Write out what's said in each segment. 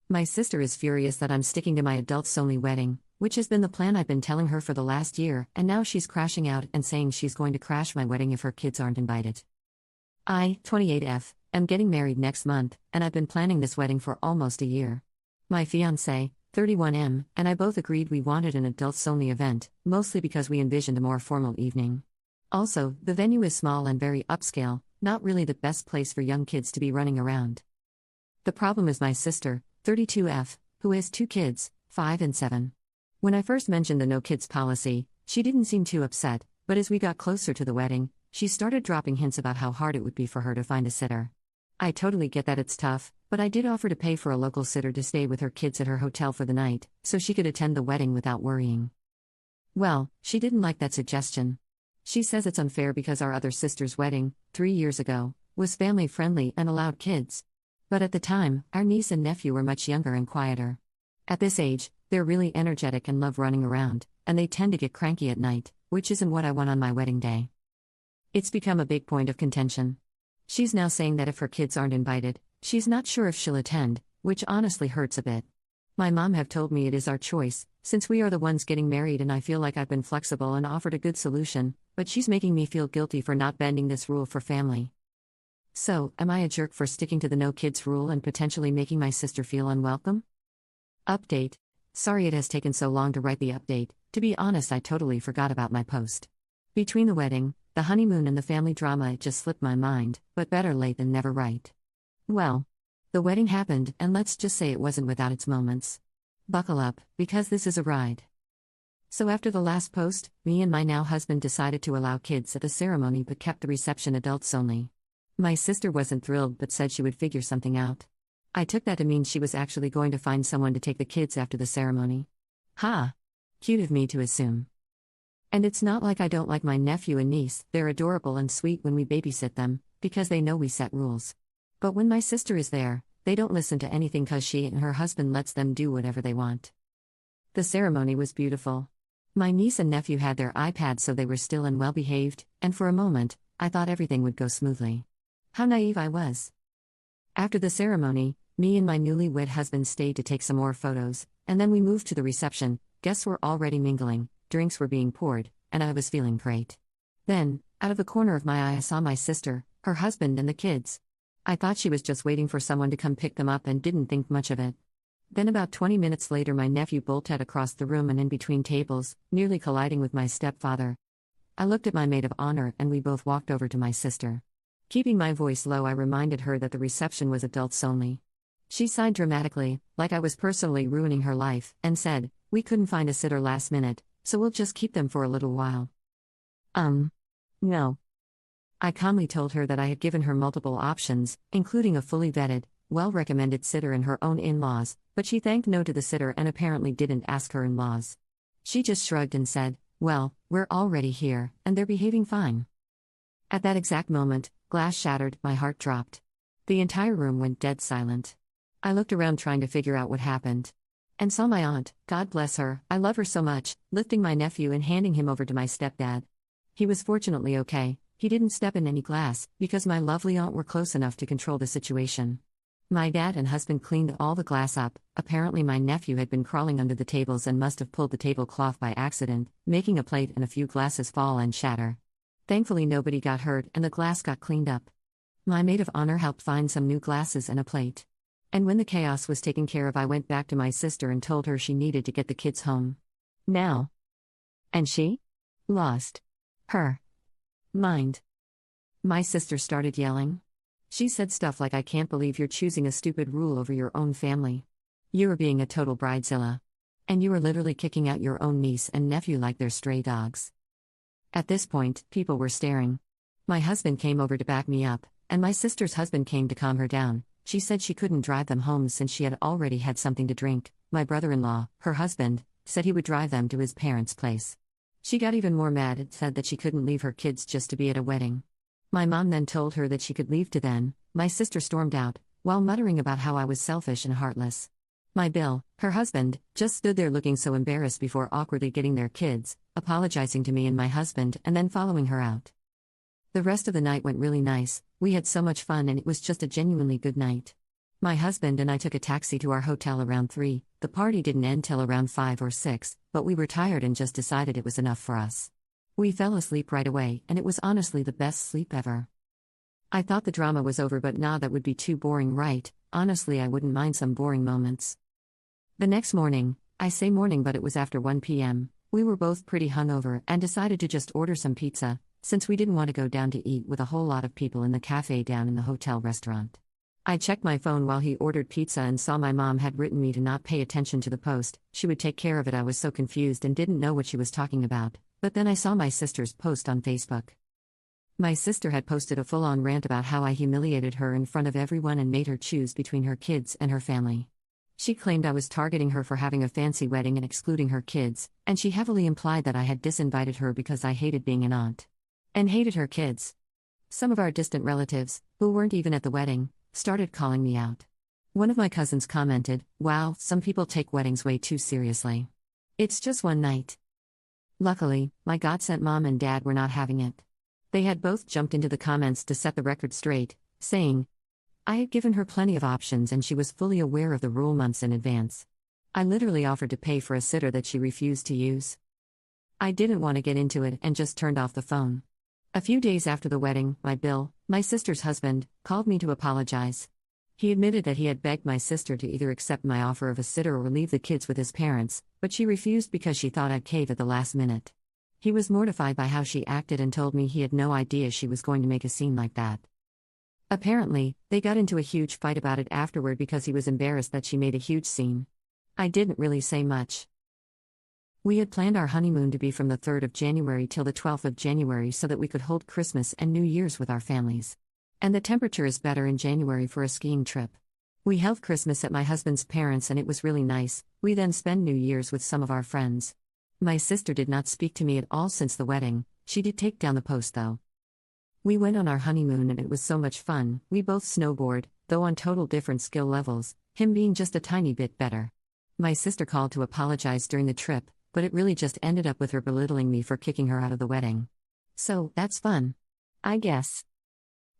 My sister is furious that I'm sticking to my adults-only wedding, which has been the plan I've been telling her for the last year, and now she's crashing out and saying she's going to crash my wedding if her kids aren't invited. I, 28F, am getting married next month, and I've been planning this wedding for almost a year. My fiancé, 31M, and I both agreed we wanted an adults-only event, mostly because we envisioned a more formal evening. Also, the venue is small and very upscale, not really the best place for young kids to be running around. The problem is my sister, 32F, who has 2 kids, 5 and 7. When I first mentioned the no kids policy, she didn't seem too upset, but as we got closer to the wedding, she started dropping hints about how hard it would be for her to find a sitter. I totally get that it's tough, but I did offer to pay for a local sitter to stay with her kids at her hotel for the night, so she could attend the wedding without worrying. Well, she didn't like that suggestion. She says it's unfair because our other sister's wedding, 3 years ago, was family-friendly and allowed kids. But at the time, our niece and nephew were much younger and quieter. At this age, they're really energetic and love running around, and they tend to get cranky at night, which isn't what I want on my wedding day. It's become a big point of contention. She's now saying that if her kids aren't invited, she's not sure if she'll attend, which honestly hurts a bit. My mom have told me it is our choice, since we are the ones getting married, and I feel like I've been flexible and offered a good solution, but she's making me feel guilty for not bending this rule for family. So, am I a jerk for sticking to the no kids rule and potentially making my sister feel unwelcome? Update. Sorry it has taken so long to write the update. To be honest, I totally forgot about my post. Between the wedding, the honeymoon and the family drama, it just slipped my mind, but better late than never, right? Well, the wedding happened, and let's just say it wasn't without its moments. Buckle up, because this is a ride. So after the last post, me and my now husband decided to allow kids at the ceremony but kept the reception adults only. My sister wasn't thrilled but said she would figure something out. I took that to mean she was actually going to find someone to take the kids after the ceremony. Ha! Cute of me to assume. And it's not like I don't like my nephew and niece, they're adorable and sweet when we babysit them, because they know we set rules. But when my sister is there, they don't listen to anything cause she and her husband lets them do whatever they want. The ceremony was beautiful. My niece and nephew had their iPads, so they were still and well behaved, and for a moment, I thought everything would go smoothly. How naive I was. After the ceremony, me and my newlywed husband stayed to take some more photos, and then we moved to the reception. Guests were already mingling, drinks were being poured, and I was feeling great. Then, out of the corner of my eye, I saw my sister, her husband, and the kids. I thought she was just waiting for someone to come pick them up and didn't think much of it. Then about 20 minutes later, my nephew bolted across the room and in between tables, nearly colliding with my stepfather. I looked at my maid of honor and we both walked over to my sister. Keeping my voice low, I reminded her that the reception was adults only. She sighed dramatically, like I was personally ruining her life, and said, "We couldn't find a sitter last minute, so we'll just keep them for a little while." No. I calmly told her that I had given her multiple options, including a fully vetted, well-recommended sitter and her own in-laws, but she thanked no to the sitter and apparently didn't ask her in-laws. She just shrugged and said, "Well, we're already here, and they're behaving fine." At that exact moment, glass shattered, my heart dropped. The entire room went dead silent. I looked around trying to figure out what happened. And saw my aunt, God bless her, I love her so much, lifting my nephew and handing him over to my stepdad. He was fortunately okay. He didn't step in any glass, because my lovely aunt were close enough to control the situation. My dad and husband cleaned all the glass up. Apparently my nephew had been crawling under the tables and must have pulled the tablecloth by accident, making a plate and a few glasses fall and shatter. Thankfully nobody got hurt and the glass got cleaned up. My maid of honor helped find some new glasses and a plate. And when the chaos was taken care of, I went back to my sister and told her she needed to get the kids home. Now. And she? Lost her mind. My sister started yelling. She said stuff like, "I can't believe you're choosing a stupid rule over your own family. You are being a total bridezilla. And you are literally kicking out your own niece and nephew like they're stray dogs." At this point, people were staring. My husband came over to back me up, and my sister's husband came to calm her down. She said she couldn't drive them home since she had already had something to drink. My brother-in-law, her husband, said he would drive them to his parents' place. She got even more mad and said that she couldn't leave her kids just to be at a wedding. My mom then told her that she could leave too. Then my sister stormed out, while muttering about how I was selfish and heartless. My Bill, her husband, just stood there looking so embarrassed before awkwardly getting their kids, apologizing to me and my husband, and then following her out. The rest of the night went really nice. We had so much fun and it was just a genuinely good night. My husband and I took a taxi to our hotel around 3. The party didn't end till around 5 or 6, but we were tired and just decided it was enough for us. We fell asleep right away, and it was honestly the best sleep ever. I thought the drama was over, but nah, that would be too boring, right? Honestly, I wouldn't mind some boring moments. The next morning, I say morning but it was after 1 p.m., we were both pretty hungover and decided to just order some pizza, since we didn't want to go down to eat with a whole lot of people in the cafe down in the hotel restaurant. I checked my phone while he ordered pizza and saw my mom had written me to not pay attention to the post, she would take care of it. I was so confused and didn't know what she was talking about, but then I saw my sister's post on Facebook. My sister had posted a full-on rant about how I humiliated her in front of everyone and made her choose between her kids and her family. She claimed I was targeting her for having a fancy wedding and excluding her kids, and she heavily implied that I had disinvited her because I hated being an aunt. And hated her kids. Some of our distant relatives, who weren't even at the wedding, started calling me out. One of my cousins commented, "Wow, some people take weddings way too seriously. It's just one night." Luckily, my godsent mom and dad were not having it. They had both jumped into the comments to set the record straight, saying, I had given her plenty of options and she was fully aware of the rule months in advance. I literally offered to pay for a sitter that she refused to use. I didn't want to get into it and just turned off the phone. A few days after the wedding, Bill, my sister's husband, called me to apologize. He admitted that he had begged my sister to either accept my offer of a sitter or leave the kids with his parents, but she refused because she thought I'd cave at the last minute. He was mortified by how she acted and told me he had no idea she was going to make a scene like that. Apparently, they got into a huge fight about it afterward because he was embarrassed that she made a huge scene. I didn't really say much. We had planned our honeymoon to be from the 3rd of January till the 12th of January so that we could hold Christmas and New Year's with our families. And the temperature is better in January for a skiing trip. We held Christmas at my husband's parents and it was really nice. We then spent New Year's with some of our friends. My sister did not speak to me at all since the wedding. She did take down the post though. We went on our honeymoon and it was so much fun. We both snowboard, though on total different skill levels, him being just a tiny bit better. My sister called to apologize during the trip, but it really just ended up with her belittling me for kicking her out of the wedding. So, that's fun. I guess.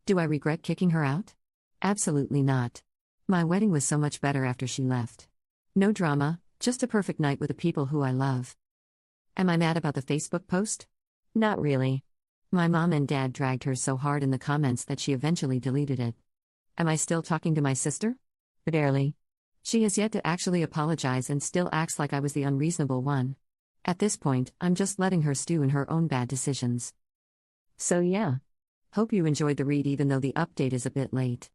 Do I regret kicking her out? Absolutely not. My wedding was so much better after she left. No drama, just a perfect night with the people who I love. Am I mad about the Facebook post? Not really. My mom and dad dragged her so hard in the comments that she eventually deleted it. Am I still talking to my sister? Barely. She has yet to actually apologize and still acts like I was the unreasonable one. At this point, I'm just letting her stew in her own bad decisions. So yeah. Hope you enjoyed the read even though the update is a bit late.